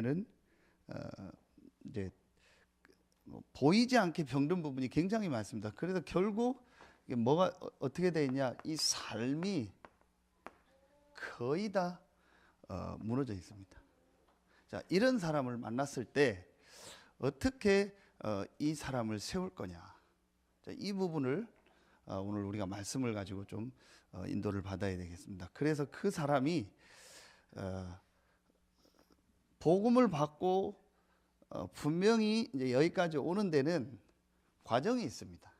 는 이제 보이지 않게 병든 부분이 굉장히 많습니다. 그래서 결국 이게 뭐가 어떻게 돼 있냐? 이 삶이 거의 다 무너져 있습니다. 자, 이런 사람을 만났을 때 어떻게 이 사람을 세울 거냐? 자, 이 부분을 오늘 우리가 말씀을 가지고 좀 인도를 받아야 되겠습니다. 그래서 그 사람이 복음을 받고 분명히 이제 여기까지 오는 데는 과정이 있습니다.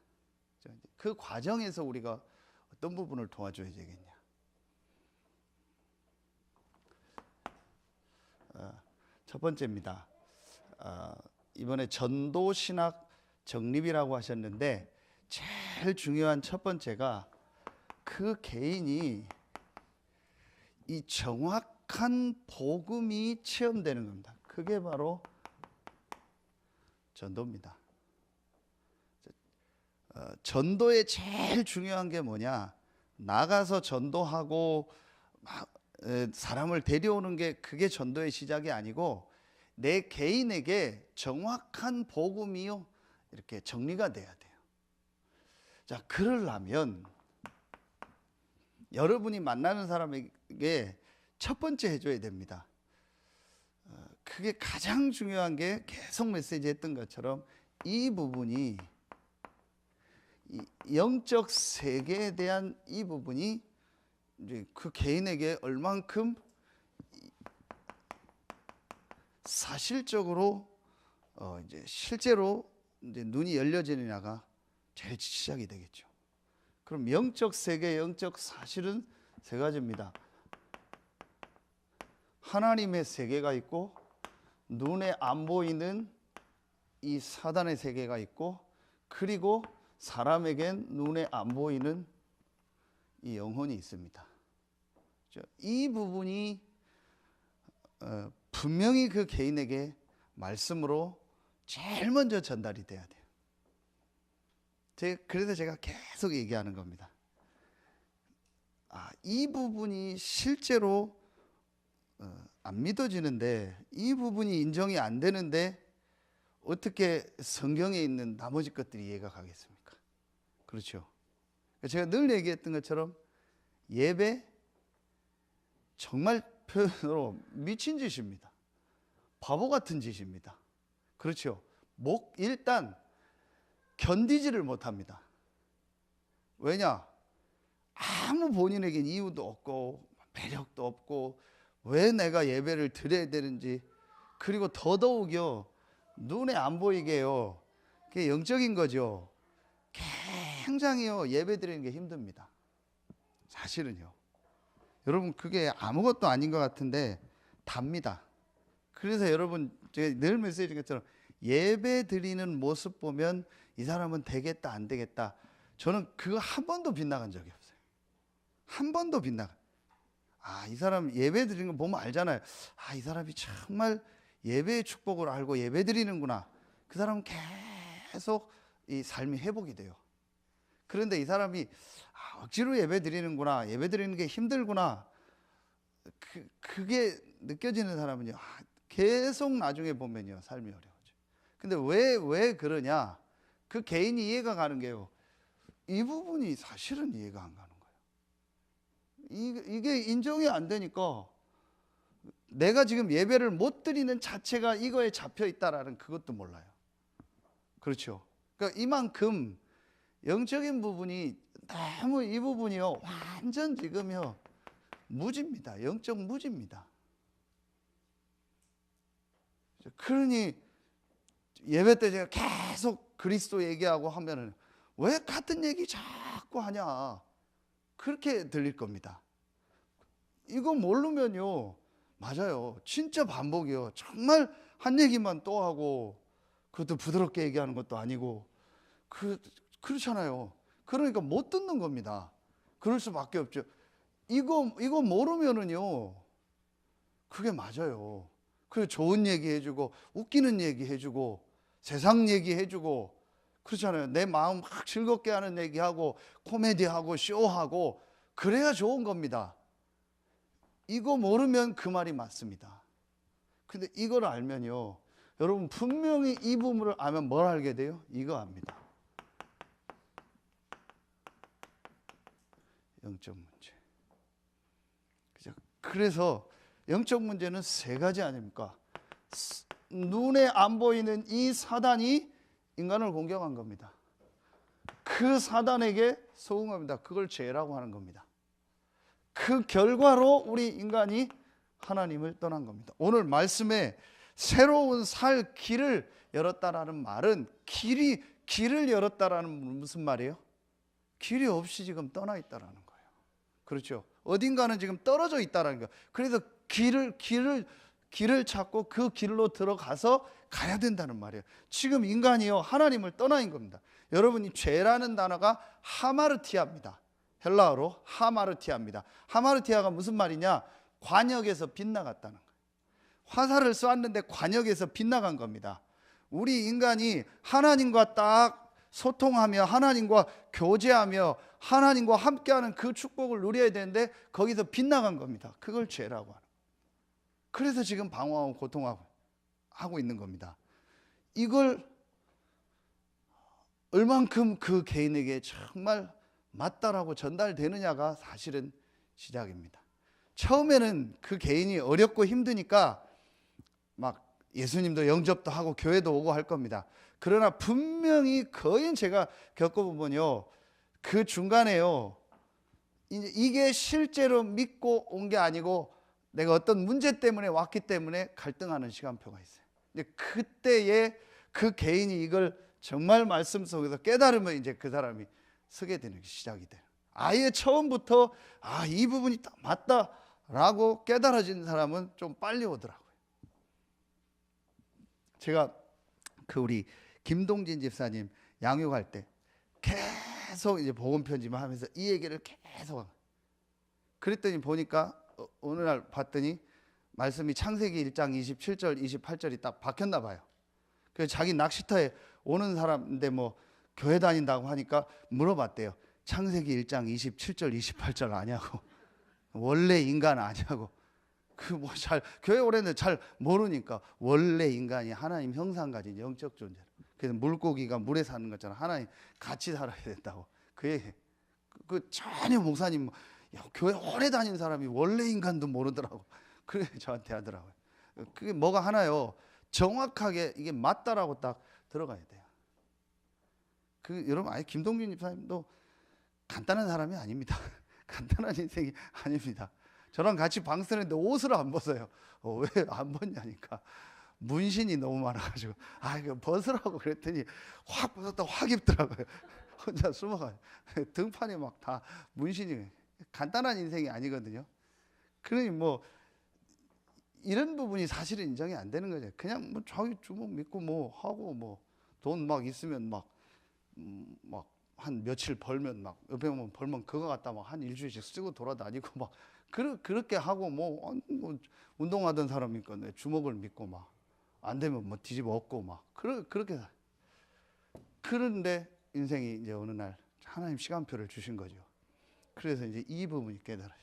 그 과정에서 우리가 어떤 부분을 도와줘야 되겠냐? 첫 번째입니다. 이번에 전도 신학 정립이라고 하셨는데 제일 중요한 첫 번째가 그 개인이 이 정확한 복음이 체험되는 겁니다. 그게 바로 전도입니다. 전도의 제일 중요한 게 뭐냐? 나가서 전도하고 사람을 데려오는 게 그게 전도의 시작이 아니고 내 개인에게 정확한 복음이요 이렇게 정리가 돼야 돼요. 자, 그러려면 여러분이 만나는 사람에게 첫 번째 해줘야 됩니다. 그게 가장 중요한 게 계속 메시지 했던 것처럼 이 부분이 영적 세계에 대한 이 부분이 이제 그 개인에게 얼만큼 사실적으로 이제 실제로 이제 눈이 열려지느냐가 제일 시작이 되겠죠. 그럼 영적 세계, 영적 사실은 세 가지입니다. 하나님의 세계가 있고 눈에 안 보이는 이 사단의 세계가 있고 그리고 사람에겐 눈에 안 보이는 이 영혼이 있습니다. 이 부분이 분명히 그 개인에게 말씀으로 제일 먼저 전달이 돼야 돼요. 그래서 제가 계속 얘기하는 겁니다. 이 부분이 실제로 안 믿어지는데 이 부분이 인정이 안 되는데 어떻게 성경에 있는 나머지 것들이 이해가 가겠습니까? 그렇죠. 제가 늘 얘기했던 것처럼 예배 정말 표현으로 미친 짓입니다. 바보 같은 짓입니다. 그렇죠. 일단 견디지를 못합니다. 왜냐? 아무 본인에게 이유도 없고 매력도 없고 왜 내가 예배를 드려야 되는지 그리고 더더욱요 눈에 안 보이게요. 그게 영적인 거죠. 굉장히요 예배 드리는 게 힘듭니다. 사실은요. 여러분 그게 아무것도 아닌 것 같은데 답니다. 그래서 여러분 제가 늘 메시지인 것처럼 예배 드리는 모습 보면 이 사람은 되겠다 안 되겠다. 저는 그거 한 번도 빗나간 적이 없어요. 한 번도 빗나간. 이 사람 예배 드리는 거 보면 알잖아요. 이 사람이 정말 예배의 축복을 알고 예배 드리는구나. 그 사람은 계속 이 삶이 회복이 돼요. 그런데 이 사람이 억지로 예배 드리는구나. 예배 드리는 게 힘들구나. 그게 느껴지는 사람은요. 계속 나중에 보면요. 삶이 어려워져. 근데 왜 그러냐? 그 개인이 이해가 가는 게요. 이 부분이 사실은 이해가 안 가는 거예요. 이게 인정이 안 되니까 내가 지금 예배를 못 드리는 자체가 이거에 잡혀 있다라는 그것도 몰라요. 그렇죠. 그러니까 이만큼 영적인 부분이 너무 이 부분이요 완전 지금요 무지입니다. 영적 무지입니다. 그러니 예배 때 제가 계속 그리스도 얘기하고 하면은 왜 같은 얘기 자꾸 하냐 그렇게 들릴 겁니다. 이거 모르면요 맞아요. 진짜 반복이요. 정말 한 얘기만 또 하고 그것도 부드럽게 얘기하는 것도 아니고 그렇잖아요. 그러니까 못 듣는 겁니다. 그럴 수밖에 없죠. 이거 모르면은요 그게 맞아요. 그 좋은 얘기 해주고 웃기는 얘기 해주고 세상 얘기 해주고 그렇잖아요. 내 마음 막 즐겁게 하는 얘기하고 코미디하고 쇼하고 그래야 좋은 겁니다. 이거 모르면 그 말이 맞습니다. 근데 이걸 알면요, 여러분 분명히 이 부분을 알면 뭘 알게 돼요? 이거 압니다. 영적 문제. 그죠? 그래서 영적 문제는 세 가지 아닙니까? 눈에 안 보이는 이 사단이 인간을 공격한 겁니다. 그 사단에게 소응합니다. 그걸 죄라고 하는 겁니다. 그 결과로 우리 인간이 하나님을 떠난 겁니다. 오늘 말씀에 새로운 살 길을 열었다라는 말은 길을 열었다라는 무슨 말이에요? 길이 없이 지금 떠나 있다라는 거예요. 그렇죠? 어딘가는 지금 떨어져 있다라는 거예요. 그래서 길을 찾고 그 길로 들어가서 가야 된다는 말이에요. 지금 인간이요, 하나님을 떠나인 겁니다. 여러분이 죄라는 단어가 하마르티아입니다. 헬라어로 하마르티아입니다. 하마르티아가 무슨 말이냐? 관역에서 빗나갔다는 거예요. 화살을 쏘았는데 관역에서 빗나간 겁니다. 우리 인간이 하나님과 딱 소통하며 하나님과 교제하며 하나님과 함께하는 그 축복을 누려야 되는데 거기서 빗나간 겁니다. 그걸 죄라고 하는 거예요. 그래서 지금 방황하고 고통하고 하고 있는 겁니다. 이걸 얼만큼 그 개인에게 정말 맞다라고 전달되느냐가 사실은 시작입니다. 처음에는 그 개인이 어렵고 힘드니까 막 예수님도 영접도 하고 교회도 오고 할 겁니다. 그러나 분명히 거의 제가 겪어보면요, 그 중간에요, 이게 실제로 믿고 온 게 아니고 내가 어떤 문제 때문에 왔기 때문에 갈등하는 시간표가 있어요. 근데 그때에 그 개인이 이걸 정말 말씀 속에서 깨달으면 이제 그 사람이 서게 되는 게 시작이 돼요. 아예 처음부터 이 부분이 딱 맞다라고 깨달아진 사람은 좀 빨리 오더라고요. 제가 그 우리 김동진 집사님 양육할 때 계속 이제 복음 편지만 하면서 이 얘기를 계속, 그랬더니 보니까 어느 날 봤더니 말씀이 창세기 1장 27절 28절이 딱 박혔나 봐요. 그래서 자기 낚시터에 오는 사람인데 뭐 교회 다닌다고 하니까 물어봤대요. 창세기 1장 27절 28절 아냐고. 원래 인간 아냐고. 그 뭐 잘 교회 오래는데 잘 모르니까 원래 인간이 하나님 형상 가진 영적 존재라. 그래서 물고기가 물에 사는 것처럼 하나님 같이 살아야 된다고. 그 전혀 목사님 교회 오래 다니는 사람이 원래 인간도 모르더라고. 그래 저한테 하더라고요. 그게 뭐가 하나요? 정확하게 이게 맞다라고 딱 들어가야 돼요. 여러분 김동준 집사님도 간단한 사람이 아닙니다. 간단한 인생이 아닙니다. 저랑 같이 방 쓰는데 옷을 안 벗어요. 왜 안 벗냐니까 문신이 너무 많아가지고 이거 벗으라고 그랬더니 확 벗었다 확 입더라고요. 혼자 숨어가지고 등판에 막 다 문신이. 간단한 인생이 아니거든요. 그러니 뭐 이런 부분이 사실은 인정이 안 되는 거죠. 그냥 뭐 자기 주먹 믿고 뭐 하고 뭐 돈 막 있으면 막 한 며칠 벌면 막 옆에 보면 벌면 그거 갖다 막 한 일주일씩 쓰고 돌아다니고 막 그렇게 하고 뭐 운동하던 사람이니까 내 주먹을 믿고 막 안 되면 뭐 뒤집어 엎고 막 그렇게. 그런데 인생이 이제 어느 날 하나님 시간표를 주신 거죠. 그래서 이제 이 부분이 깨달아요.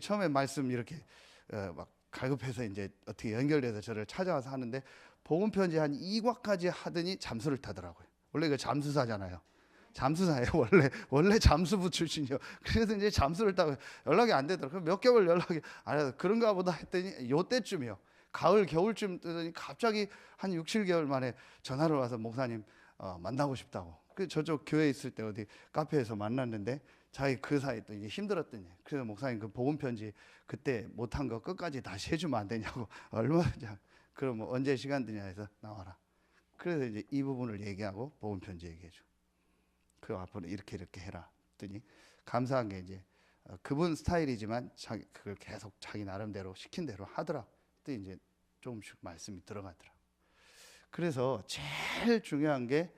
처음에 말씀 이렇게 막 갈급해서 이제 어떻게 연결돼서 저를 찾아와서 하는데 복음 편지 한 2과까지 하더니 잠수를 타더라고요. 원래 그 잠수사잖아요. 잠수사예요. 원래 잠수부 출신이요. 그래서 이제 잠수를 타고 연락이 안 되더라고요. 몇 개월 연락이 안 해서 그런가 보다 했더니 요때쯤이요. 가을 겨울쯤 뜨더니 갑자기 한 6, 7개월 만에 전화를 와서 목사님 만나고 싶다고. 그 저쪽 교회에 있을 때 어디 카페에서 만났는데 자기 그 사이 또 이제 힘들었더니 그래서 목사님 그 복음 편지 그때 못한 거 끝까지 다시 해주면 안 되냐고. 얼마든지. 그럼 뭐 언제 시간 되냐 해서 나와라. 그래서 이제 이 부분을 얘기하고 복음 편지 얘기해줘. 그 앞으로 이렇게 해라. 했더니 감사한 게 이제 그분 스타일이지만 그걸 계속 자기 나름대로 시킨 대로 하더라. 그때 이제 조금씩 말씀이 들어가더라. 그래서 제일 중요한 게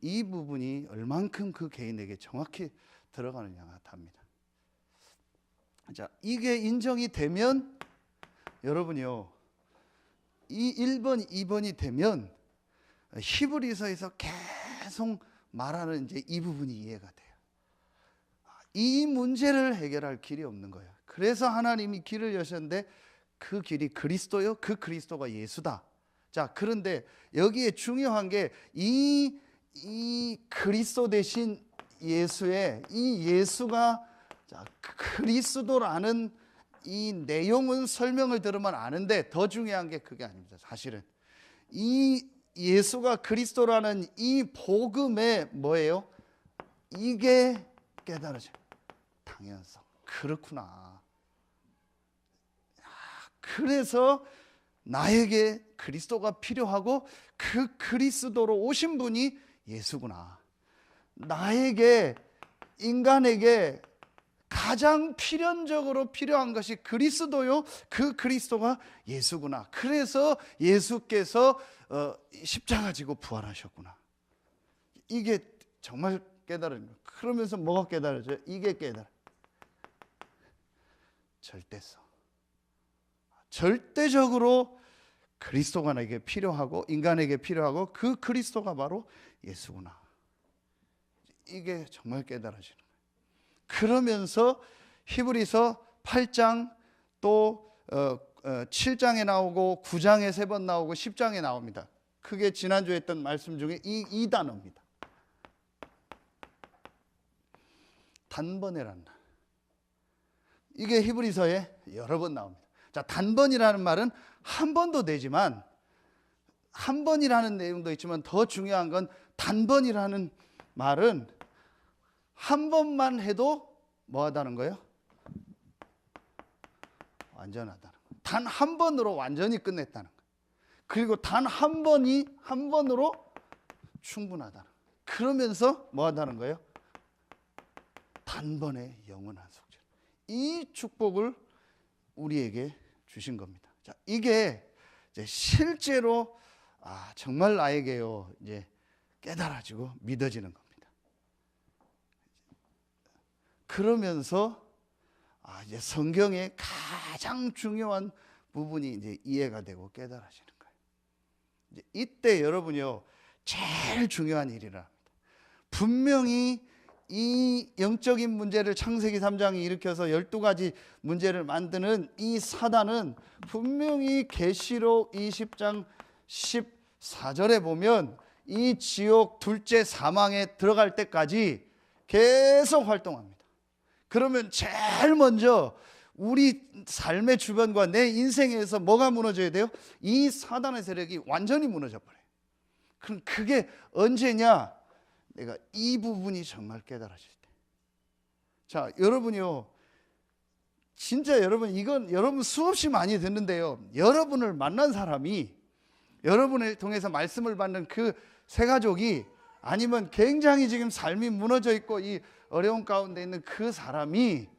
이 부분이 얼만큼 그 개인에게 정확히 들어가느냐가 답니다. 자, 이게 인정이 되면 여러분이요, 이 1번, 2번이 되면 히브리서에서 계속 말하는 이제 이 부분이 이해가 돼요. 이 문제를 해결할 길이 없는 거예요. 그래서 하나님이 길을 여셨는데 그 길이 그리스도요, 그 그리스도가 예수다. 자, 그런데 여기에 중요한 게 이 그리스도 대신 예수의 이 예수가 자, 그리스도라는 이 내용은 설명을 들으면 아는데 더 중요한 게 그게 아닙니다. 사실은 이 예수가 그리스도라는 이 복음의 뭐예요? 이게 깨달아져요. 당연성. 그렇구나. 그래서 나에게 그리스도가 필요하고 그 그리스도로 오신 분이 예수구나. 나에게, 인간에게 가장 필연적으로 필요한 것이 그리스도요, 그 그리스도가 예수구나. 그래서 예수께서 십자가 지고 부활하셨구나. 이게 정말 깨달은. 그러면서 뭐가 깨달아져요? 이게 깨달아. 절대성. 절대적으로 그리스도가 나에게 필요하고 인간에게 필요하고 그 그리스도가 바로 예수구나. 이게 정말 깨달아지는 거예요. 그러면서 히브리서 8장 또 7장에 나오고 9장에 3번 나오고 10장에 나옵니다. 그게 지난주에 했던 말씀 중에 이 단어입니다. 단번에란 말. 이게 히브리서에 여러 번 나옵니다. 자, 단번이라는 말은 한 번도 되지만, 한 번이라는 내용도 있지만 더 중요한 건 단번이라는 말은 한 번만 해도 뭐 하다는 거예요? 완전하다는 거예요. 단 한 번으로 완전히 끝냈다는 거예요. 그리고 단 한 번으로 충분하다는 거예요. 그러면서 뭐 하다는 거예요? 단번에 영원한 속죄. 이 축복을 우리에게 주신 겁니다. 자, 이게 이제 실제로 정말 나에게요 이제 깨달아지고 믿어지는 겁니다. 그러면서 이제 성경의 가장 중요한 부분이 이제 이해가 되고 깨달아지는 거예요. 이제 이때 여러분이요 제일 중요한 일이라 합니다. 분명히 이 영적인 문제를 창세기 3장이 일으켜서 12가지 문제를 만드는 이 사단은 분명히 계시록 20장 14절에 보면 이 지옥 둘째 사망에 들어갈 때까지 계속 활동합니다. 그러면 제일 먼저 우리 삶의 주변과 내 인생에서 뭐가 무너져야 돼요? 이 사단의 세력이 완전히 무너져 버려요. 그럼 그게 언제냐? 내가 이 부분이 정말 깨달아질 때. 자, 여러분이요 진짜 여러분 이건 여러분 수없이 많이 듣는데요, 여러분을 만난 사람이, 여러분을 통해서 말씀을 받는 그 세 가족이, 아니면 굉장히 지금 삶이 무너져 있고 이 어려운 가운데 있는 그 사람이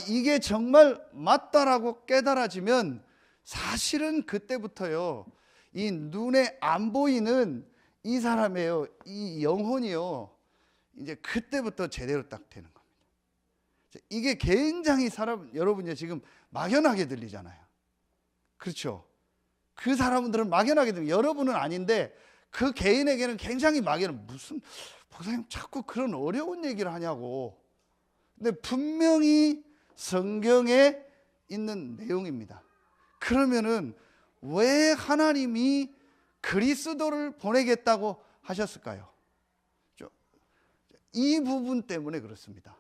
이게 정말 맞다라고 깨달아지면 사실은 그때부터요 이 눈에 안 보이는 이 사람의요 이 영혼이요 이제 그때부터 제대로 딱 되는 겁니다. 이게 굉장히 여러분이 지금 막연하게 들리잖아요. 그렇죠? 그 사람들은 막연하게 들려요. 여러분은 아닌데 그 개인에게는 굉장히 막연한, 무슨 목사님 자꾸 그런 어려운 얘기를 하냐고. 근데 분명히 성경에 있는 내용입니다. 그러면은 왜 하나님이 그리스도를 보내겠다고 하셨을까요? 이 부분 때문에 그렇습니다.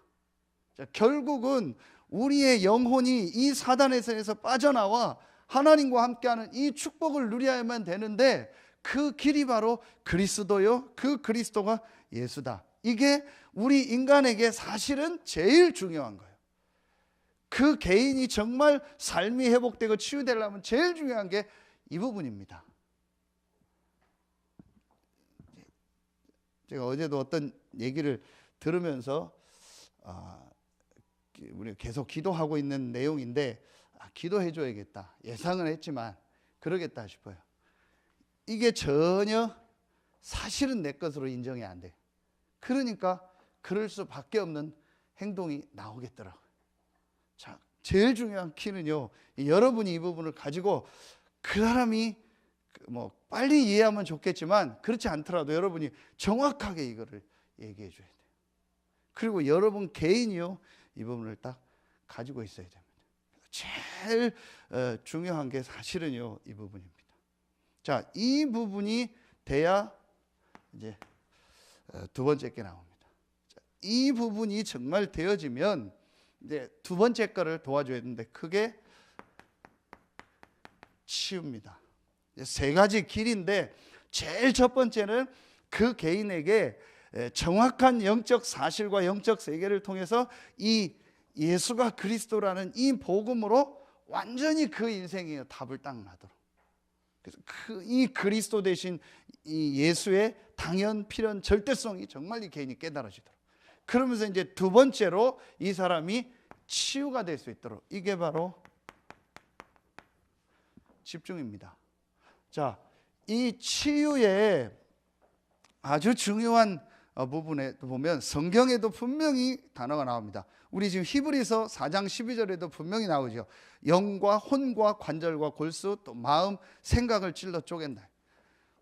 자, 결국은 우리의 영혼이 이 사단의 세에서 빠져나와 하나님과 함께하는 이 축복을 누려야만 되는데 그 길이 바로 그리스도요, 그 그리스도가 예수다. 이게 우리 인간에게 사실은 제일 중요한 거예요. 그 개인이 정말 삶이 회복되고 치유되려면 제일 중요한 게 이 부분입니다. 제가 어제도 어떤 얘기를 들으면서 우리 계속 기도하고 있는 내용인데 기도해 줘야겠다 예상은 했지만 그러겠다 싶어요. 이게 전혀 사실은 내 것으로 인정이 안 돼요. 그러니까 그럴 수밖에 없는 행동이 나오겠더라고요. 자, 제일 중요한 키는요, 여러분이 이 부분을 가지고 그 사람이 뭐 빨리 이해하면 좋겠지만 그렇지 않더라도 여러분이 정확하게 이거를 얘기해 줘야 돼요. 그리고 여러분 개인이요 이 부분을 딱 가지고 있어야 됩니다. 제일 중요한 게 사실은요, 이 부분입니다. 자, 이 부분이 돼야 이제 두 번째 게 나옵니다. 자, 이 부분이 정말 되어지면 이제 두 번째 거를 도와줘야 되는데, 그게 치유입니다. 세 가지 길인데, 제일 첫 번째는 그 개인에게 정확한 영적 사실과 영적 세계를 통해서 이 예수가 그리스도라는 이 복음으로 완전히 그 인생의 답을 딱 나도록, 그래서 이 그리스도 대신 이 예수의 당연 필연 절대성이 정말 이 개인이 깨달아지도록, 그러면서 이제 두 번째로 이 사람이 치유가 될 수 있도록, 이게 바로 집중입니다. 자, 이 치유의 아주 중요한 부분에 보면 성경에도 분명히 단어가 나옵니다. 우리 지금 히브리서 4장 12절에도 분명히 나오죠. 영과 혼과 관절과 골수 또 마음 생각을 찔러 쪼갠다.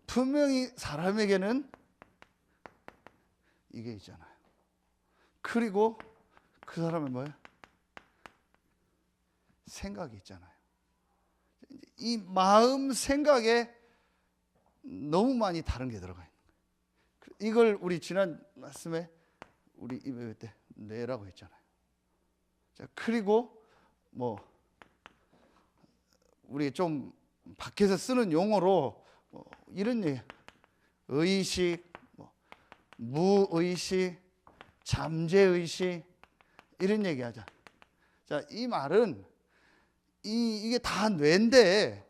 분명히 사람에게는 이게 있잖아요. 그리고 그 사람은 뭐예요? 생각이 있잖아요. 이 마음 생각에 너무 많이 다른 게 들어가 있는 거예요. 이걸 우리 지난 말씀에 우리 이be 때 뇌라고 했잖아요. 자, 그리고 뭐 우리 좀 밖에서 쓰는 용어로 이런 얘기, 의식, 무의식, 잠재의식, 이런 얘기하자. 자, 이 말은 이게 다 뇌인데,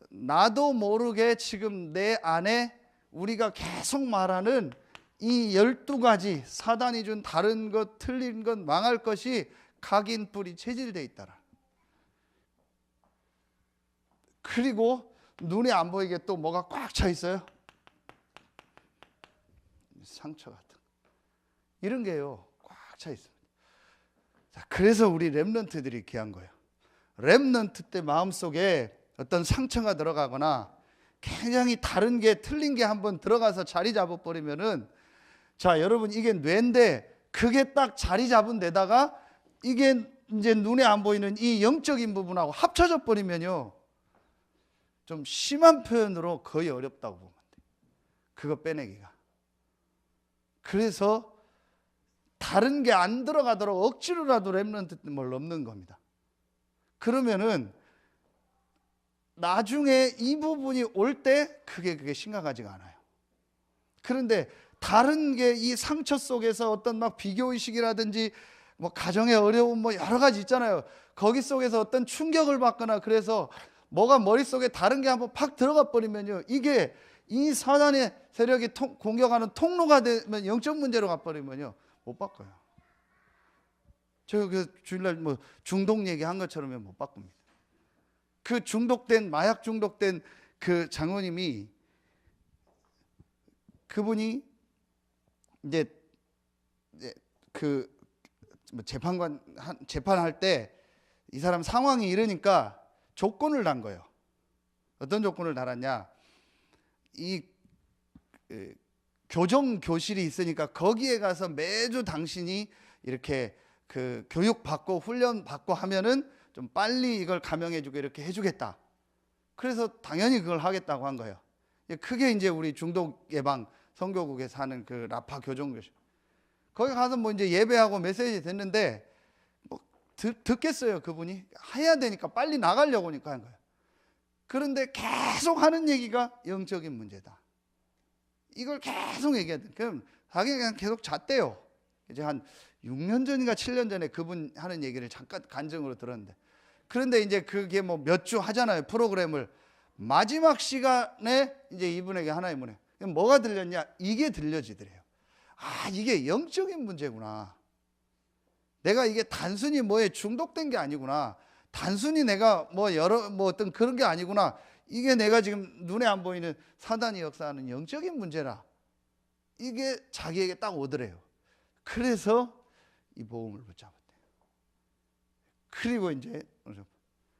나도 모르게 지금 내 안에 우리가 계속 말하는 이 12가지 사단이 준 다른 것, 틀린 것, 망할 것이 각인, 뿌리, 체질되어 있다라. 그리고 눈에 안 보이게 또 뭐가 꽉 차 있어요? 상처 같은 이런 게요, 꽉 차 있습니다. 자, 그래서 우리 렘넌트들이 귀한 거예요. 렘넌트 때 마음속에 어떤 상처가 들어가거나 굉장히 다른 게, 틀린 게 한번 들어가서 자리 잡아버리면은, 자, 여러분, 이게 뇌인데 그게 딱 자리 잡은 데다가 이게 이제 눈에 안 보이는 이 영적인 부분하고 합쳐져 버리면요, 좀 심한 표현으로 거의 어렵다고 보면 돼요. 그거 빼내기가. 그래서 다른 게 안 들어가도록 억지로라도 렘넌트 뭘 넣는 겁니다. 그러면은 나중에 이 부분이 올 때 그게 심각하지가 않아요. 그런데 다른 게 이 상처 속에서 어떤 막 비교의식이라든지 뭐 가정의 어려움 뭐 여러 가지 있잖아요. 거기 속에서 어떤 충격을 받거나, 그래서 뭐가 머릿속에 다른 게 한번 팍 들어가 버리면요, 이게 이 사단의 세력이 공격하는 통로가 되면, 영적 문제로 가버리면요, 못 바꿔요. 제가 그 주일날 뭐 중독 얘기한 것처럼 못 바꿉니다. 그 중독된, 마약 중독된 그 장로님이, 그분이 이제 그 재판할 때 이 사람 상황이 이러니까 조건을 단 거예요. 어떤 조건을 달았냐? 이 교정 교실이 있으니까 거기에 가서 매주 당신이 이렇게 그 교육 받고 훈련 받고 하면은 좀 빨리 이걸 감형해주고 이렇게 해주겠다. 그래서 당연히 그걸 하겠다고 한 거예요. 그게 이제 우리 중독 예방 선교국에 사는 그 라파 교정교실. 거기 가서 뭐 이제 예배하고 메시지 됐는데, 뭐 듣겠어요, 그분이? 해야 되니까 빨리 나가려고 하니까 한 거예요. 그런데 계속 하는 얘기가 영적인 문제다. 이걸 계속 얘기해야 돼. 그럼 자기가 그냥 계속 잣대요. 이제 한 6년 전인가 7년 전에 그분 하는 얘기를 잠깐 간증으로 들었는데, 그런데 이제 그게 뭐 몇 주 하잖아요, 프로그램을. 마지막 시간에 이제 이분에게 하나의 문에 뭐가 들렸냐? 이게 들려지더래요. 아, 이게 영적인 문제구나. 내가 이게 단순히 뭐에 중독된 게 아니구나. 단순히 내가 뭐 어떤 그런 게 아니구나. 이게 내가 지금 눈에 안 보이는 사단이 역사하는 영적인 문제라. 이게 자기에게 딱 오더래요. 그래서 이 복음을 붙잡았대요. 그리고 이제,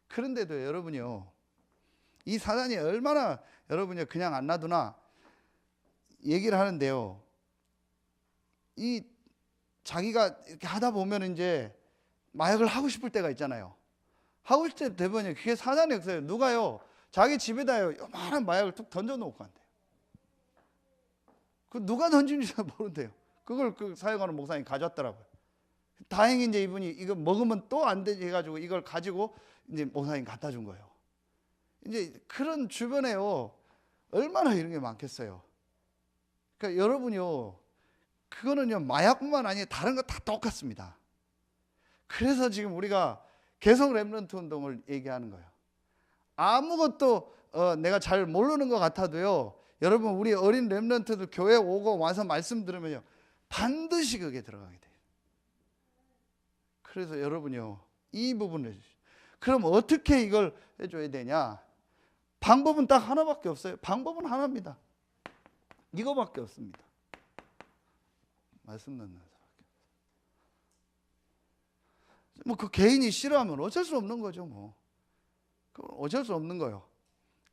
그런데도 여러분이요, 이 사단이 얼마나 여러분이 그냥 안 놔두나 얘기를 하는데요, 이 자기가 이렇게 하다 보면 이제 마약을 하고 싶을 때가 있잖아요. 하고 싶을 때 되면요, 그게 사단의 역사예요. 누가요, 자기 집에다요 요만한 마약을 툭 던져놓고 간대요. 그 누가 던진지도 모른대요. 그걸 그 사용하는 목사님이 가져왔더라고요. 다행히 이제 이분이 이거 먹으면 또 안 되지 해가지고 이걸 가지고 이제 목사님 갖다 준 거예요. 이제 그런 주변에요, 얼마나 이런 게 많겠어요. 그러니까 여러분요, 그거는요, 마약뿐만 아니라 다른 거 다 똑같습니다. 그래서 지금 우리가 계속 렘넌트 운동을 얘기하는 거예요. 아무것도 내가 잘 모르는 것 같아도요, 여러분 우리 어린 렘넌트들 교회 오고 와서 말씀 들으면요, 반드시 그게 들어가게 돼요. 그래서 여러분요, 이 부분을 해주시죠. 그럼 어떻게 이걸 해줘야 되냐? 방법은 딱 하나밖에 없어요. 방법은 하나입니다. 이거밖에 없습니다. 말씀 듣는 사람. 뭐 그 개인이 싫어하면 어쩔 수 없는 거죠. 뭐 어쩔 수 없는 거예요.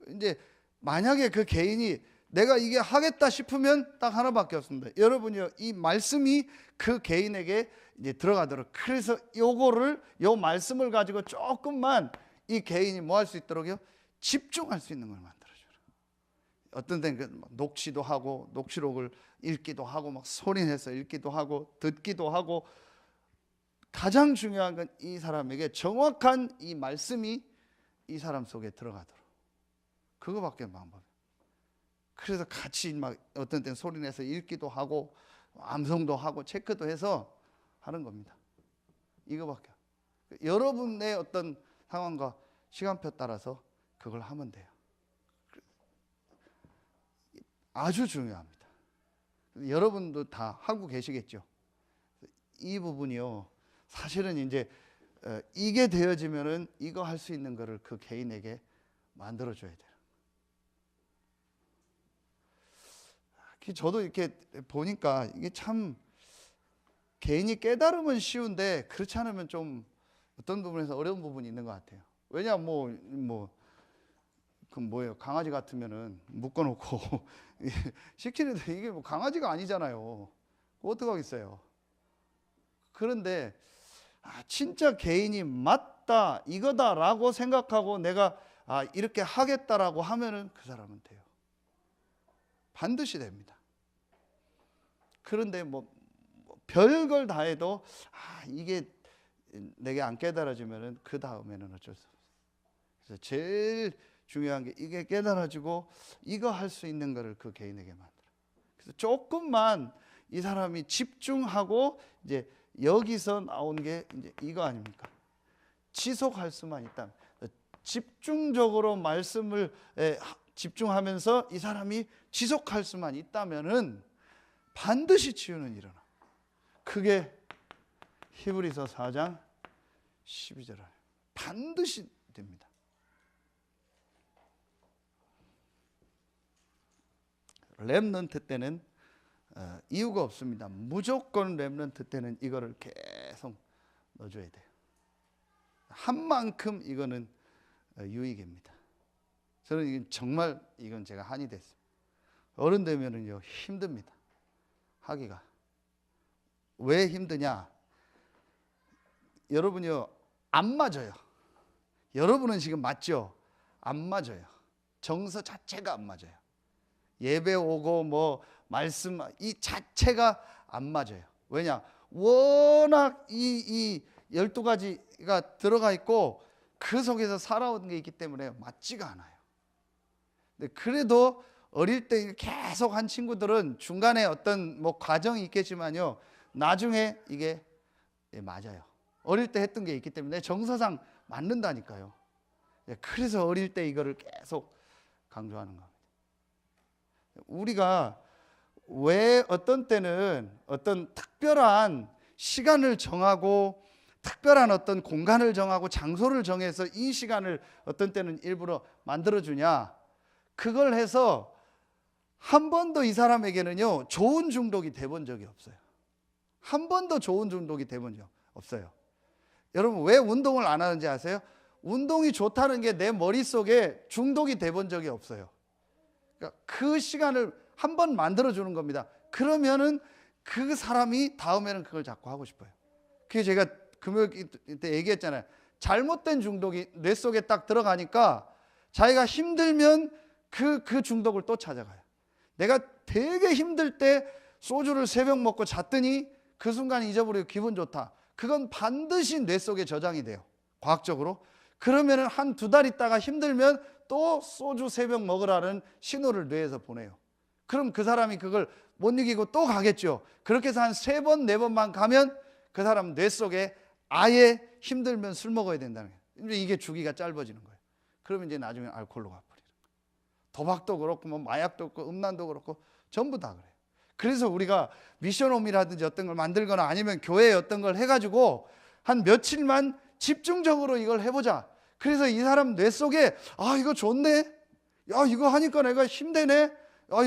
이제 만약에 그 개인이 내가 이게 하겠다 싶으면 딱 하나밖에 없습니다. 여러분이요, 이 말씀이 그 개인에게 이제 들어가도록, 그래서 요 말씀을 가지고 조금만 이 개인이 뭐 할 수 있도록요, 집중할 수 있는 걸 만들어줘요. 어떤 때는 녹취도 하고 녹취록을 읽기도 하고 막 소리내서 읽기도 하고 듣기도 하고, 가장 중요한 건 이 사람에게 정확한 이 말씀이 이 사람 속에 들어가도록, 그거밖에 방법이에요. 그래서 같이 막 어떤 때는 소리내서 읽기도 하고 암송도 하고 체크도 해서 하는 겁니다. 이거밖에. 여러분의 어떤 상황과 시간표 따라서 그걸 하면 돼요. 아주 중요합니다. 여러분도 다 하고 계시겠죠. 이 부분이요, 사실은 이제 이게 되어지면은 이거 할 수 있는 거를 그 개인에게 만들어줘야 돼요. 저도 이렇게 보니까 이게 참 개인이 깨달으면 쉬운데 그렇지 않으면 좀 어떤 부분에서 어려운 부분이 있는 것 같아요. 왜냐 그 뭐예요? 강아지 같으면은 묶어놓고 시키는데 이게 뭐 강아지가 아니잖아요. 어떡 하겠어요? 그런데 진짜 개인이 맞다, 이거다라고 생각하고 내가 이렇게 하겠다라고 하면은 그 사람은 돼요. 반드시 됩니다. 그런데 뭐 별걸 다 해도 이게 내게 안 깨달아지면은 그 다음에는 어쩔 수 없어요. 그래서 제일 중요한 게 이게 깨달아지고 이거 할 수 있는 거를 그 개인에게 만들어. 그래서 조금만 이 사람이 집중하고 이제 여기서 나온 게 이제 이거 아닙니까? 지속할 수만 있다면, 집중적으로 말씀을 집중하면서 이 사람이 지속할 수만 있다면은 반드시 치유는 일어나. 그게 히브리서 4장 12절 반드시 됩니다. 렘넌트 때는 이유가 없습니다. 무조건 렘넌트 때는 이거를 계속 넣어줘야 돼요. 한 만큼 이거는 유익입니다. 저는 정말 이건 제가 한이 됐어요. 어른 되면은요, 힘듭니다. 하기가. 왜 힘드냐? 여러분이요, 안 맞아요. 여러분은 지금 맞죠? 안 맞아요. 정서 자체가 안 맞아요. 예배 오고 뭐 말씀 이 자체가 안 맞아요. 왜냐? 워낙 이 12가지가 들어가 있고 그 속에서 살아온 게 있기 때문에 맞지가 않아요. 근데 그래도 어릴 때 계속 한 친구들은 중간에 어떤 뭐 과정이 있겠지만요, 나중에 이게 맞아요. 어릴 때 했던 게 있기 때문에 정서상 맞는다니까요. 그래서 어릴 때 이거를 계속 강조하는 겁니다. 우리가 왜 어떤 때는 어떤 특별한 시간을 정하고 특별한 어떤 공간을 정하고 장소를 정해서 이 시간을 어떤 때는 일부러 만들어주냐? 그걸 해서 한 번도 이 사람에게는요, 좋은 중독이 돼본 적이 없어요. 한 번도 좋은 중독이 돼본 적 없어요. 여러분 왜 운동을 안 하는지 아세요? 운동이 좋다는 게 내 머릿속에 중독이 돼본 적이 없어요. 그러니까 그 시간을 한 번 만들어주는 겁니다. 그러면은 그 사람이 다음에는 그걸 자꾸 하고 싶어요. 그게 제가 금요일 때 얘기했잖아요. 잘못된 중독이 뇌 속에 딱 들어가니까 자기가 힘들면 그 중독을 또 찾아가요. 내가 되게 힘들 때 소주를 3병 먹고 잤더니 그 순간 잊어버리고 기분 좋다. 그건 반드시 뇌 속에 저장이 돼요. 과학적으로. 그러면 한 2달 있다가 힘들면 또 소주 3병 먹으라는 신호를 뇌에서 보내요. 그럼 그 사람이 그걸 못 이기고 또 가겠죠. 그렇게 해서 한 3번, 4번만 가면 그 사람 뇌 속에 아예 힘들면 술 먹어야 된다는 거예요. 이게 주기가 짧아지는 거예요. 그러면 이제 나중에 알코올로 가버리는 거예요. 도박도 그렇고 뭐 마약도 그렇고 음란도 그렇고 전부 다 그래요. 그래서 우리가 미션홈이라든지 어떤 걸 만들거나 아니면 교회에 어떤 걸 해가지고 한 며칠만 집중적으로 이걸 해보자. 그래서 이 사람 뇌 속에 이거 좋네, 야 이거 하니까 내가 힘되네,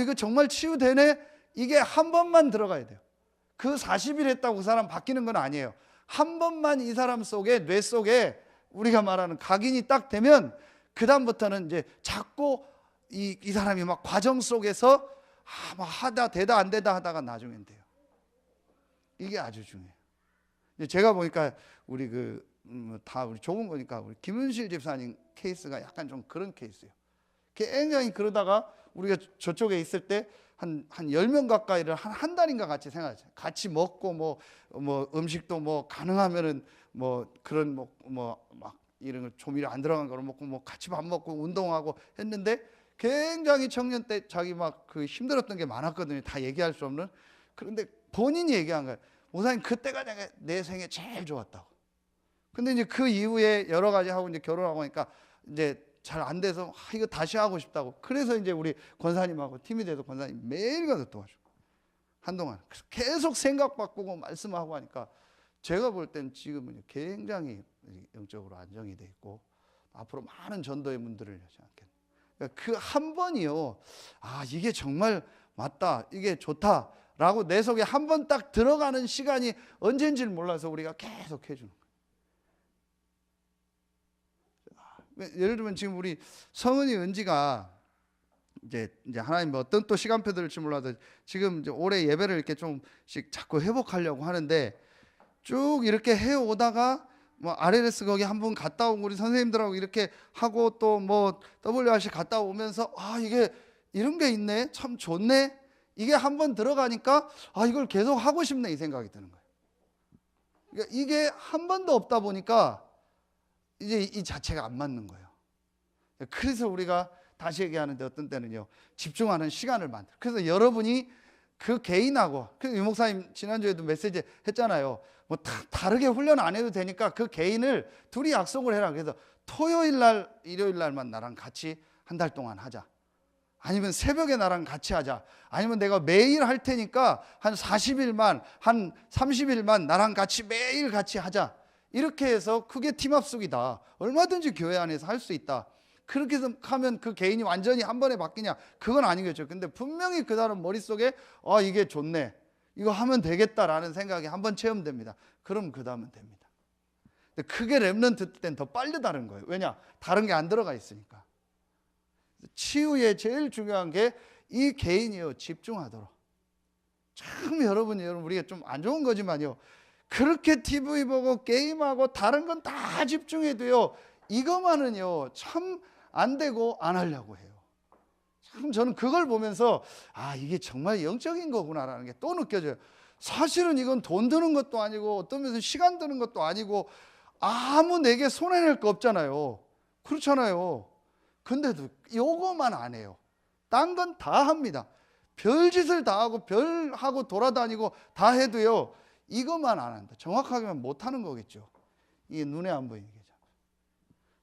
이거 정말 치유되네, 이게 한 번만 들어가야 돼요. 그 40일 했다고 그 사람 바뀌는 건 아니에요. 한 번만 이 사람 속에, 뇌 속에 우리가 말하는 각인이 딱 되면 그 다음부터는 이제 자꾸 이 사람이 막 과정 속에서 막 하다 되다 안 되다 하다가 나중엔 돼요. 이게 아주 중요해요. 제가 보니까 우리 다 우리 좁은 거니까 우리 김은실 집사님 케이스가 약간 좀 그런 케이스예요. 굉장히 그러다가 우리가 저쪽에 있을 때 한 10명 가까이를 한 달인가 같이 생활했어요. 같이 먹고 뭐 음식도 뭐 가능하면은 뭐 그런 막 이런 거 조미료 안 들어간 거를 먹고 뭐 같이 밥 먹고 운동하고 했는데 굉장히 청년 때 자기 막 그 힘들었던 게 많았거든요. 다 얘기할 수 없는. 그런데 본인이 얘기한 거예요. 목사님 그때가 내 생에 제일 좋았다고. 근데 이제 그 이후에 여러 가지 하고 이제 결혼하고 하니까 이제 잘 안 돼서 이거 다시 하고 싶다고. 그래서 이제 우리 권사님하고 팀이 돼서 권사님 매일 가서 도와주고 한동안 계속 생각 바꾸고 말씀하고 하니까 제가 볼 땐 지금은 굉장히 영적으로 안정이 돼 있고 앞으로 많은 전도의 문들을 여지 않겠네. 그러니까 그 한 번이요, 이게 정말 맞다, 이게 좋다라고 내 속에 한 번 딱 들어가는 시간이 언제인지를 몰라서 우리가 계속 해주는 거예요. 예를 들면 지금 우리 성은이 은지가 이제 하나님 어떤 또 시간표 들을지 몰라도 지금 이제 올해 예배를 이렇게 좀씩 자꾸 회복하려고 하는데 쭉 이렇게 해 오다가 뭐 RLS 거기 한번 갔다 오고 우리 선생님들하고 이렇게 하고 또 뭐 WRC 갔다 오면서 이게 이런 게 있네, 참 좋네, 이게 한번 들어가니까 이걸 계속 하고 싶네 이 생각이 드는 거예요. 그러니까 이게 한 번도 없다 보니까 이제 이 자체가 안 맞는 거예요. 그래서 우리가 다시 얘기하는데 어떤 때는요 집중하는 시간을 만들어. 그래서 여러분이 그 개인하고, 그래서 유 목사님 지난주에도 메시지 했잖아요. 뭐 다르게 훈련 안 해도 되니까 그 개인을 둘이 약속을 해라. 그래서 토요일 날 일요일 날만 나랑 같이 한 달 동안 하자. 아니면 새벽에 나랑 같이 하자. 아니면 내가 매일 할 테니까 한 40일만 한 30일만 나랑 같이 매일 같이 하자. 이렇게 해서 그게 팀합숙이다. 얼마든지 교회 안에서 할 수 있다. 그렇게 하면 그 개인이 완전히 한 번에 바뀌냐? 그건 아니겠죠. 근데 분명히 그 사람 머릿속에 이게 좋네, 이거 하면 되겠다라는 생각이 한번 체험됩니다. 그럼 그 다음은 됩니다. 근데 그게 렘넌트 때는 더 빨리 다른 거예요. 왜냐? 다른 게 안 들어가 있으니까. 치유의 제일 중요한 게 이 개인이요 집중하도록. 참 여러분 우리가 좀 안 좋은 거지만요, 그렇게 TV 보고 게임하고 다른 건 다 집중해도요 이것만은요 참 안 되고 안 하려고 해요. 참 저는 그걸 보면서 이게 정말 영적인 거구나라는 게 또 느껴져요. 사실은 이건 돈 드는 것도 아니고 어떤 면에서 시간 드는 것도 아니고 아무 내게 손해낼 거 없잖아요. 그렇잖아요. 근데도 요거만 안 해요. 딴 건 다 합니다. 별짓을 다 하고 별하고 돌아다니고 다 해도요 이것만 안 한다. 정확하게만 못하는 거겠죠. 이게 눈에 안 보이는 게.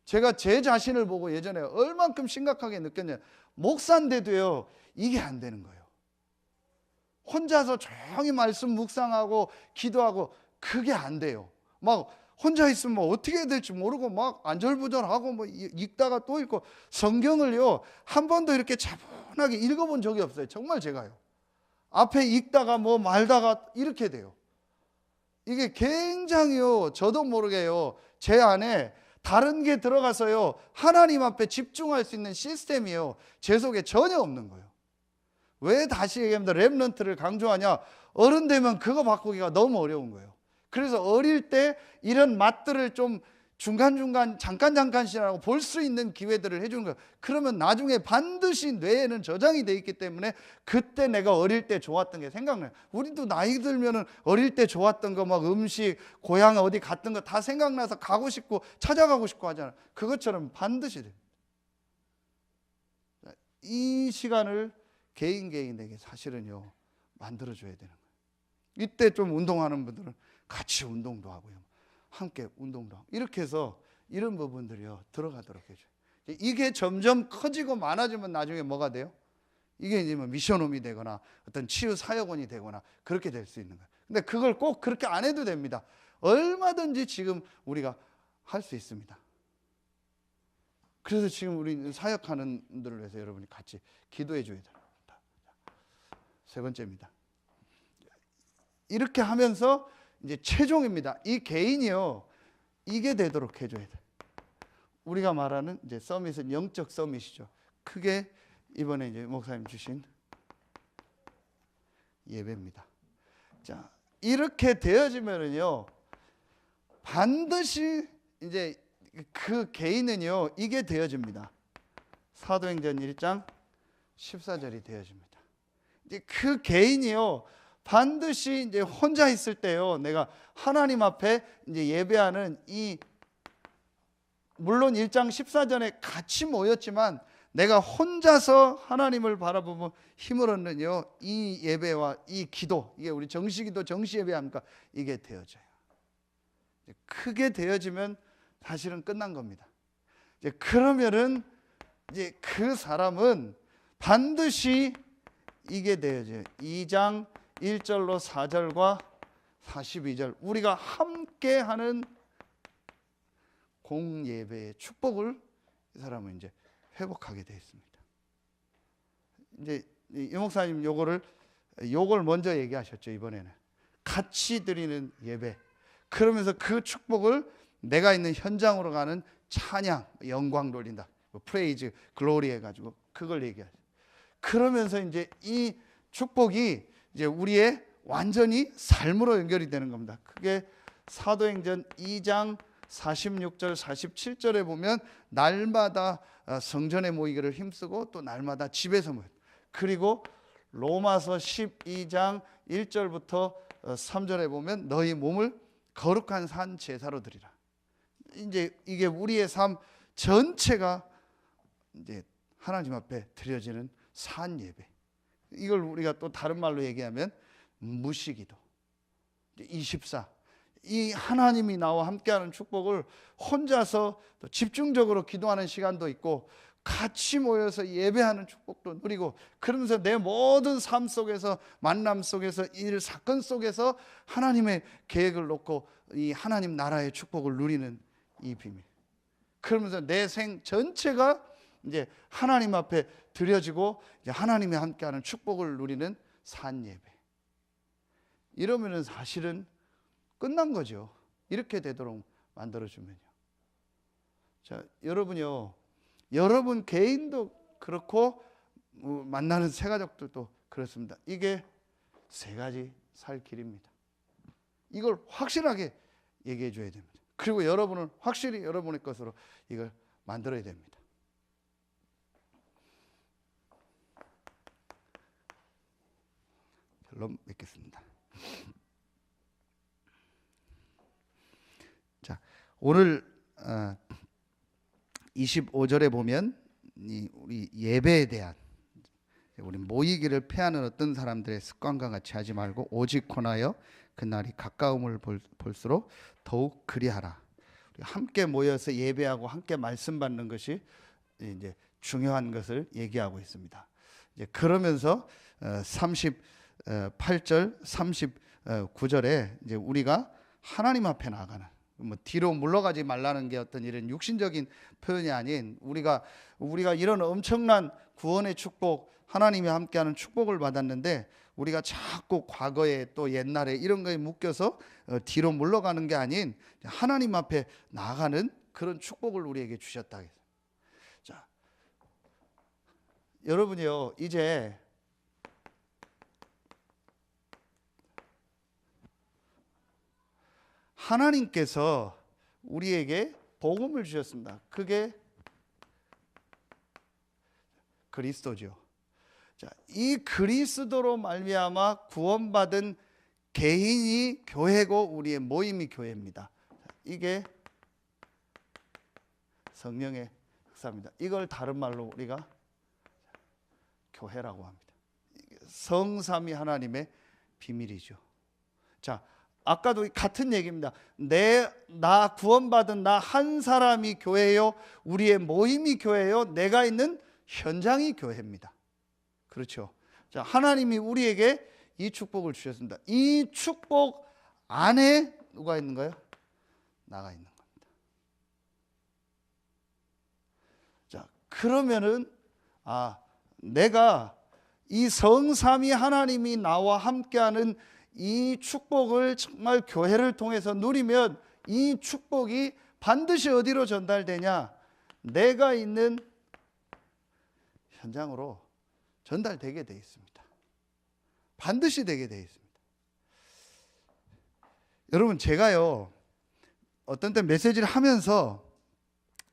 제가 제 자신을 보고 예전에 얼만큼 심각하게 느꼈냐. 목사인데도요 이게 안 되는 거예요. 혼자서 조용히 말씀 묵상하고 기도하고 그게 안 돼요. 막 혼자 있으면 어떻게 해야 될지 모르고 막 안절부절하고 뭐 읽다가 또 읽고, 성경을요 한 번도 이렇게 차분하게 읽어본 적이 없어요. 정말 제가요. 앞에 읽다가 뭐 말다가 이렇게 돼요. 이게 굉장히요 저도 모르게요 제 안에 다른 게 들어가서요 하나님 앞에 집중할 수 있는 시스템이요 제 속에 전혀 없는 거예요. 왜 다시 얘기합니다. 렘넌트를 강조하냐? 어른 되면 그거 바꾸기가 너무 어려운 거예요. 그래서 어릴 때 이런 맛들을 좀 중간중간 잠깐씩이라고 볼 수 있는 기회들을 해주는 거예요. 그러면 나중에 반드시 뇌에는 저장이 돼 있기 때문에 그때 내가 어릴 때 좋았던 게 생각나요. 우리도 나이 들면은 어릴 때 좋았던 거, 막 음식, 고향 어디 갔던 거 다 생각나서 가고 싶고 찾아가고 싶고 하잖아요. 그것처럼 반드시 돼요. 이 시간을 개인에게 사실은요 만들어줘야 되는 거예요. 이때 좀 운동하는 분들은 같이 운동도 하고요, 함께 운동도 하고, 이렇게 해서 이런 부분들이요 들어가도록 해줘요. 이게 점점 커지고 많아지면 나중에 뭐가 돼요? 이게 이제 뭐 미션홈이 되거나 어떤 치유 사역원이 되거나 그렇게 될 수 있는 거예요. 근데 그걸 꼭 그렇게 안 해도 됩니다. 얼마든지 지금 우리가 할 수 있습니다. 그래서 지금 우리 사역하는 분들을 위해서 여러분이 같이 기도해 줘야 됩니다. 세 번째입니다. 이렇게 하면서 이제 최종입니다. 이 개인이요 이게 되도록 해줘야 돼. 우리가 말하는 이제 서밋은 영적 서밋이죠. 크게 이번에 이제 목사님 주신 예배입니다. 자, 이렇게 되어지면은요 반드시 이제 그 개인은요 이게 되어집니다. 사도행전 1장 14절이 되어집니다. 이제 그 개인이요 반드시 이제 혼자 있을 때요 내가 하나님 앞에 이제 예배하는 이, 물론 1장 14절에 같이 모였지만 내가 혼자서 하나님을 바라보며 힘을 얻는요 이 예배와 이 기도, 이게 우리 정시기도 정시예배 합니까? 이게 되어져요. 크게 되어지면 사실은 끝난 겁니다. 이제 그러면은 이제 그 사람은 반드시 이게 되어져요. 2장 1절로 4절과 42절 우리가 함께하는 공예배의 축복을 이 사람은 이제 회복하게 되어 있습니다. 이제 이 목사님 요걸 먼저 얘기하셨죠. 이번에는 같이 드리는 예배, 그러면서 그 축복을 내가 있는 현장으로 가는 찬양, 영광 돌린다, 프레이즈, 글로리 해가지고 그걸 얘기하죠. 그러면서 이제 이 축복이 이제 우리의 완전히 삶으로 연결이 되는 겁니다. 그게 사도행전 2장 46절 47절에 보면 날마다 성전에 모이기를 힘쓰고 또 날마다 집에서 모여, 그리고 로마서 12장 1절부터 3절에 보면 너희 몸을 거룩한 산 제사로 드리라. 이제 이게 우리의 삶 전체가 이제 하나님 앞에 드려지는 산 예배. 이걸 우리가 또 다른 말로 얘기하면 무시기도, 24, 이 하나님이 나와 함께하는 축복을 혼자서 또 집중적으로 기도하는 시간도 있고 같이 모여서 예배하는 축복도 누리고, 그러면서 내 모든 삶 속에서, 만남 속에서, 일 사건 속에서 하나님의 계획을 놓고 이 하나님 나라의 축복을 누리는 이 비밀. 그러면서 내 생 전체가 이제 하나님 앞에 드려지고 이제 하나님이 함께하는 축복을 누리는 산 예배. 이러면은 사실은 끝난 거죠. 이렇게 되도록 만들어주면요. 자, 여러분요, 여러분 개인도 그렇고 만나는 새가족들도 그렇습니다. 이게 세 가지 살 길입니다. 이걸 확실하게 얘기해 줘야 됩니다. 그리고 여러분은 확실히 여러분의 것으로 이걸 만들어야 됩니다. 결론 맺겠습니다. 자, 오늘 25절에 보면 우리 예배에 대한, 우리 모이기를 패하는 어떤 사람들의 습관과 같이 하지 말고 오직 권하여 그날이 가까움을 볼수록 더욱 그리하라. 함께 모여서 예배하고 함께 말씀 받는 것이 이제 중요한 것을 얘기하고 있습니다. 이제 그러면서 38절, 39절에 이제 우리가 하나님 앞에 나가는, 뭐 뒤로 물러가지 말라는 게 어떤 이런 육신적인 표현이 아닌, 우리가 이런 엄청난 구원의 축복, 하나님이 함께하는 축복을 받았는데 우리가 자꾸 과거에 또 옛날에 이런 거에 묶여서 뒤로 물러가는 게 아닌 하나님 앞에 나아가는 그런 축복을 우리에게 주셨다. 자, 여러분이요, 이제 하나님께서 우리에게 복음을 주셨습니다. 그게 그리스도죠. 자, 이 그리스도로 말미암아 구원받은 개인이 교회고 우리의 모임이 교회입니다. 이게 성령의 역사입니다. 이걸 다른 말로 우리가 교회라고 합니다. 성삼위 하나님의 비밀이죠. 자, 아까도 같은 얘기입니다. 나 구원받은 나 한 사람이 교회요, 우리의 모임이 교회요, 내가 있는 현장이 교회입니다. 그렇죠. 자, 하나님이 우리에게 이 축복을 주셨습니다. 이 축복 안에 누가 있는 거예요? 나가 있는 겁니다. 자, 그러면은 내가 이 성삼위 하나님이 나와 함께하는 이 축복을 정말 교회를 통해서 누리면 이 축복이 반드시 어디로 전달되냐? 내가 있는 현장으로 전달되게 되어 있습니다. 반드시 되게 되어 있습니다. 여러분, 제가요 어떤 때 메시지를 하면서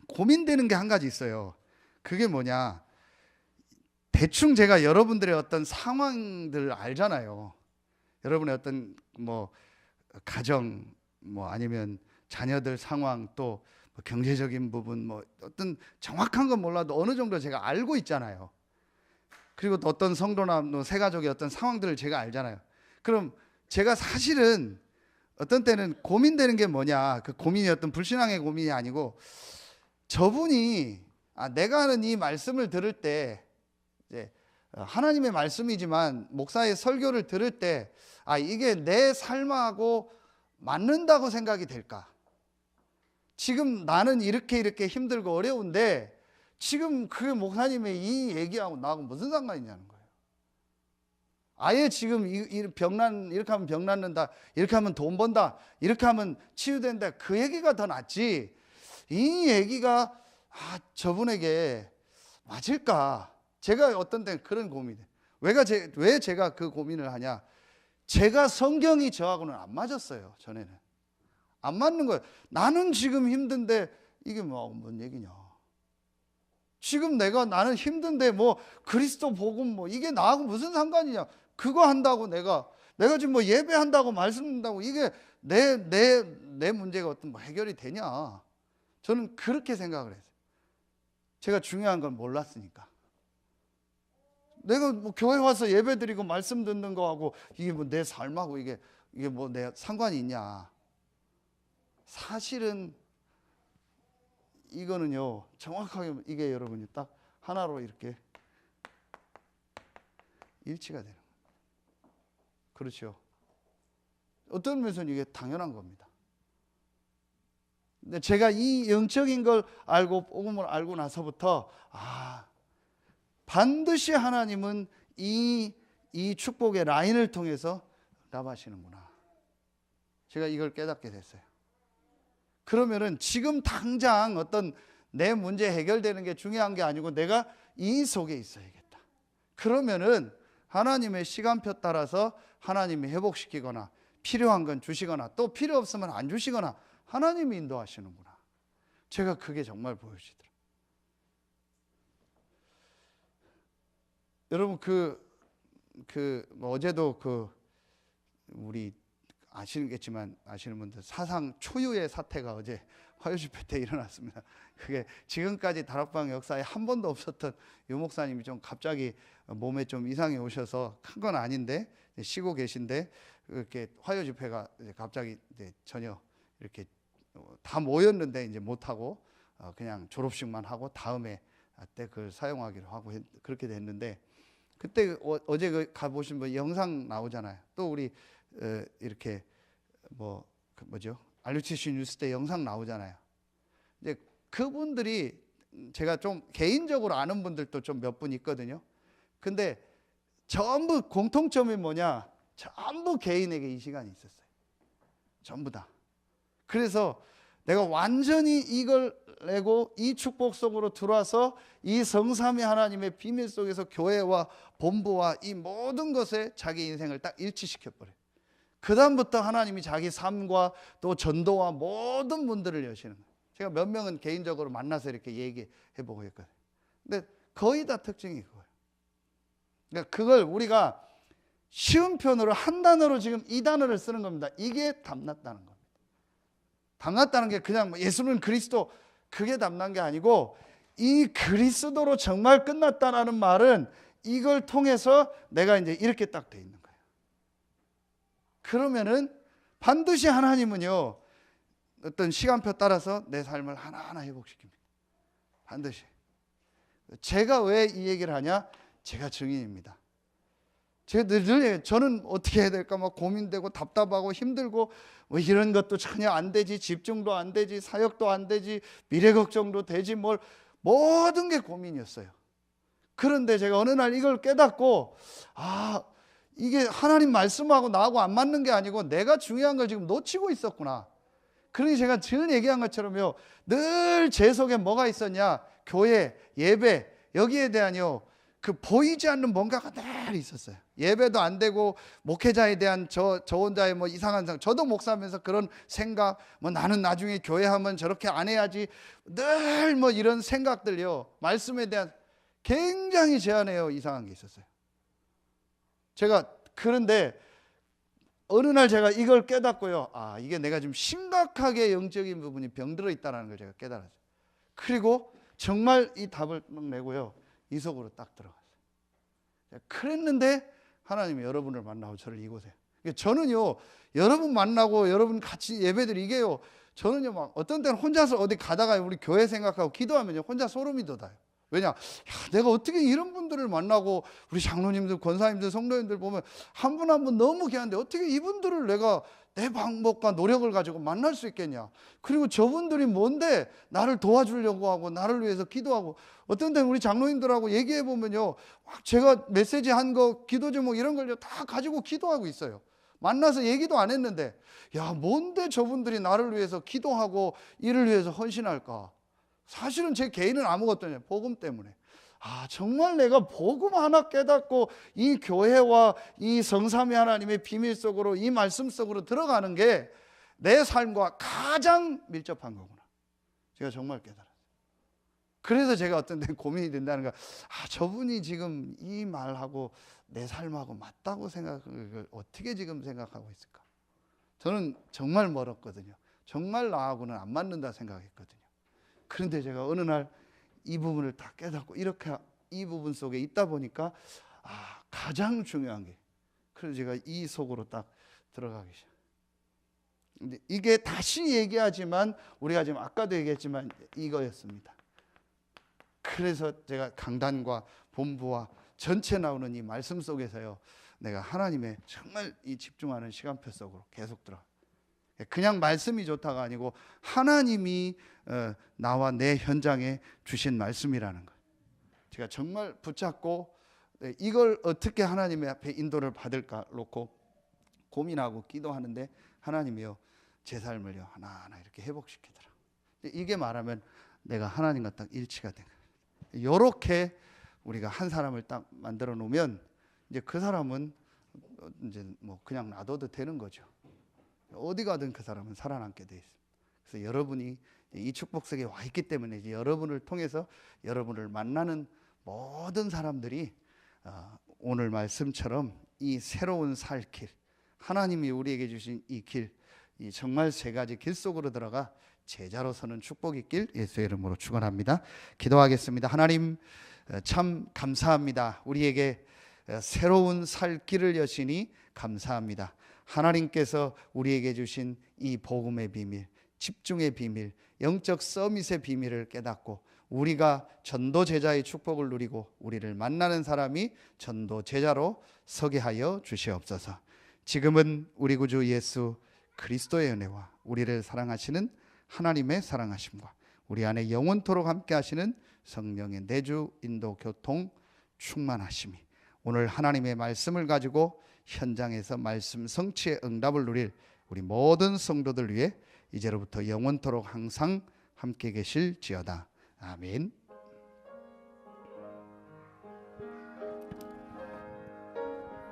고민되는 게 한 가지 있어요. 그게 뭐냐? 대충 제가 여러분들의 어떤 상황들 알잖아요. 여러분의 어떤 가정, 아니면 자녀들 상황, 또 경제적인 부분, 어떤 정확한 건 몰라도 어느 정도 제가 알고 있잖아요. 그리고 또 어떤 성도나 새가족의 어떤 상황들을 제가 알잖아요. 그럼 제가 사실은 어떤 때는 고민되는 게 뭐냐, 그 고민이 어떤 불신앙의 고민이 아니고, 저분이 내가 하는 이 말씀을 들을 때, 이제 하나님의 말씀이지만 목사의 설교를 들을 때 이게 내 삶하고 맞는다고 생각이 될까? 지금 나는 이렇게 힘들고 어려운데 지금 그 목사님의 이 얘기하고 나하고 무슨 상관이냐는 거예요. 아예 지금 이렇게 하면 병 낫는다, 이렇게 하면 돈 번다, 이렇게 하면 치유된다, 그 얘기가 더 낫지, 이 얘기가 저분에게 맞을까? 제가 어떤 때는 그런 고민이에요. 왜 제가 그 고민을 하냐? 제가 성경이 저하고는 안 맞았어요. 전에는 안 맞는 거예요. 나는 지금 힘든데 이게 뭔 얘기냐? 지금 나는 힘든데 그리스도 복음 이게 나하고 무슨 상관이냐? 그거 한다고 내가 지금 예배한다고 말씀한다고 이게 내 문제가 어떤 해결이 되냐? 저는 그렇게 생각을 했어요. 제가 중요한 건 몰랐으니까. 내가 교회 와서 예배 드리고 말씀 듣는 거하고 이게 내 삶하고 이게 내 상관이 있냐? 사실은 이거는요, 정확하게 이게 여러분이 딱 하나로 이렇게 일치가 되는 거예요. 그렇죠. 어떤 면에서는 이게 당연한 겁니다. 근데 제가 이 영적인 걸 알고 복음을 알고 나서부터 반드시 하나님은 이 축복의 라인을 통해서 답하시는구나. 제가 이걸 깨닫게 됐어요. 그러면은 지금 당장 어떤 내 문제 해결되는 게 중요한 게 아니고 내가 이 속에 있어야겠다. 그러면은 하나님의 시간표 따라서 하나님이 회복시키거나 필요한 건 주시거나 또 필요 없으면 안 주시거나 하나님이 인도하시는구나. 제가 그게 정말 보여지더라고요. 여러분 어제도 우리 아시겠지만 아시는 분들 사상 초유의 사태가 어제 화요집회 때 일어났습니다. 그게 지금까지 다락방 역사에 한 번도 없었던 유 목사님이 좀 갑자기 몸에 좀 이상이 오셔서 큰 건 아닌데 쉬고 계신데 이렇게 화요집회가 갑자기 전혀 이렇게 다 모였는데 이제 못 하고 그냥 졸업식만 하고 다음에 때 그걸 사용하기로 하고 그렇게 됐는데, 그때 어제 가보신 분 영상 나오잖아요. 또 우리 이렇게 알루치시 뉴스 때 영상 나오잖아요. 이제 그분들이 제가 좀 개인적으로 아는 분들도 좀 몇 분 있거든요. 근데 전부 공통점이 뭐냐? 전부 개인에게 이 시간이 있었어요. 전부 다. 그래서 내가 완전히 이걸 내고 이 축복 속으로 들어와서 이 성삼위 하나님의 비밀 속에서 교회와 본부와 이 모든 것에 자기 인생을 딱 일치시켜버려요. 그 다음부터 하나님이 자기 삶과 또 전도와 모든 문들을 여시는 거예요. 제가 몇 명은 개인적으로 만나서 이렇게 얘기해보고 했거든요. 근데 거의 다 특징이 그거예요. 그러니까 그걸 우리가 쉬운 편으로 한 단어로 지금 이 단어를 쓰는 겁니다. 이게 담났다는 겁니다. 담났다는 게 그냥 뭐 예수는 그리스도 그게 담난 게 아니고 이 그리스도로 정말 끝났다라는 말은 이걸 통해서 내가 이제 이렇게 딱 돼 있는 거예요. 그러면은 반드시 하나님은요 어떤 시간표 따라서 내 삶을 하나하나 회복시킵니다. 반드시. 제가 왜 이 얘기를 하냐? 제가 증인입니다. 제가 늘 저는 어떻게 해야 될까 막 고민되고 답답하고 힘들고 뭐 이런 것도 전혀 안 되지, 집중도 안 되지, 사역도 안 되지, 미래 걱정도 되지, 뭘 모든 게 고민이었어요. 그런데 제가 어느 날 이걸 깨닫고 이게 하나님 말씀하고 나하고 안 맞는 게 아니고 내가 중요한 걸 지금 놓치고 있었구나. 그러니 제가 늘 얘기한 것처럼요, 늘 제 속에 뭐가 있었냐? 교회, 예배, 여기에 대한요 그 보이지 않는 뭔가가 늘 있었어요. 예배도 안 되고 목회자에 대한 저 혼자의 뭐 이상한 생각, 저도 목사하면서 그런 생각, 뭐 나는 나중에 교회 하면 저렇게 안 해야지, 늘 뭐 이런 생각들요, 말씀에 대한 굉장히 제 안에요 이상한 게 있었어요. 제가 그런데 어느 날 제가 이걸 깨닫고요, 이게 내가 지금 심각하게 영적인 부분이 병들어 있다는 걸 제가 깨달았어요. 그리고 정말 이 답을 내고요 이 속으로 딱 들어갔어요. 그랬는데 하나님이 여러분을 만나고 저를 이곳에, 저는요 여러분 만나고 여러분 같이 예배드리게요, 저는요 막 어떤 때는 혼자서 어디 가다가 우리 교회 생각하고 기도하면요 혼자 소름이 돋아요. 왜냐? 내가 어떻게 이런 분들을 만나고, 우리 장로님들, 권사님들, 성도님들 보면 한 분 한 분 너무 귀한데 어떻게 이분들을 내가 내 방법과 노력을 가지고 만날 수 있겠냐? 그리고 저분들이 뭔데 나를 도와주려고 하고 나를 위해서 기도하고, 어떤 때는 우리 장로님들하고 얘기해 보면요 제가 메시지 한 거, 기도 제목 이런 걸 다 가지고 기도하고 있어요. 만나서 얘기도 안 했는데 뭔데 저분들이 나를 위해서 기도하고 이를 위해서 헌신할까? 사실은 제 개인은 아무것도 아니에요. 복음 때문에. 정말 내가 복음 하나 깨닫고 이 교회와 이 성삼위 하나님의 비밀 속으로, 이 말씀 속으로 들어가는 게 내 삶과 가장 밀접한 거구나. 제가 정말 깨달았어요. 그래서 제가 어떤 데 고민이 된다는 거야. 저분이 지금 이 말하고 내 삶하고 맞다고 생각을 어떻게 지금 생각하고 있을까? 저는 정말 멀었거든요. 정말 나하고는 안 맞는다 생각했거든요. 그런데 제가 어느 날 이 부분을 다 깨닫고 이렇게 이 부분 속에 있다 보니까 가장 중요한 게, 그래서 제가 이 속으로 딱 들어가기 시작. 근데 이게 다시 얘기하지만 우리가 지금 아까도 얘기했지만 이거였습니다. 그래서 제가 강단과 본부와 전체 나오는 이 말씀 속에서요 내가 하나님의 정말 이 집중하는 시간표 속으로 계속 들어가. 그냥 말씀이 좋다가 아니고 하나님이 나와 내 현장에 주신 말씀이라는 것, 제가 정말 붙잡고 이걸 어떻게 하나님의 앞에 인도를 받을까 놓고 고민하고 기도하는데 하나님이요 제 삶을요 하나하나 이렇게 회복시키더라. 이게 말하면 내가 하나님과 딱 일치가 된 거예요. 이렇게 우리가 한 사람을 딱 만들어 놓으면 이제 그 사람은 이제 뭐 그냥 놔둬도 되는 거죠. 어디 가든 그 사람은 살아남게 돼 있습니다. 그래서 여러분이 이 축복 속에 와 있기 때문에 이제 여러분을 통해서 여러분을 만나는 모든 사람들이 오늘 말씀처럼 이 새로운 살 길, 하나님이 우리에게 주신 이 길, 이 정말 세 가지 길 속으로 들어가 제자로 서는 축복 있길 예수의 이름으로 축원합니다. 기도하겠습니다. 하나님 참 감사합니다. 우리에게 새로운 살 길을 여시니 감사합니다. 하나님께서 우리에게 주신 이 복음의 비밀, 집중의 비밀, 영적 서밋의 비밀을 깨닫고 우리가 전도 제자의 축복을 누리고 우리를 만나는 사람이 전도 제자로 서게 하여 주시옵소서. 지금은 우리 구주 예수 그리스도의 은혜와 우리를 사랑하시는 하나님의 사랑하심과 우리 안에 영원토록 함께 하시는 성령의 내주 인도 교통 충만하심이 오늘 하나님의 말씀을 가지고 현장에서 말씀 성취의 응답을 누릴 우리 모든 성도들 위해 이제로부터 영원토록 항상 함께 계실지어다. 아멘.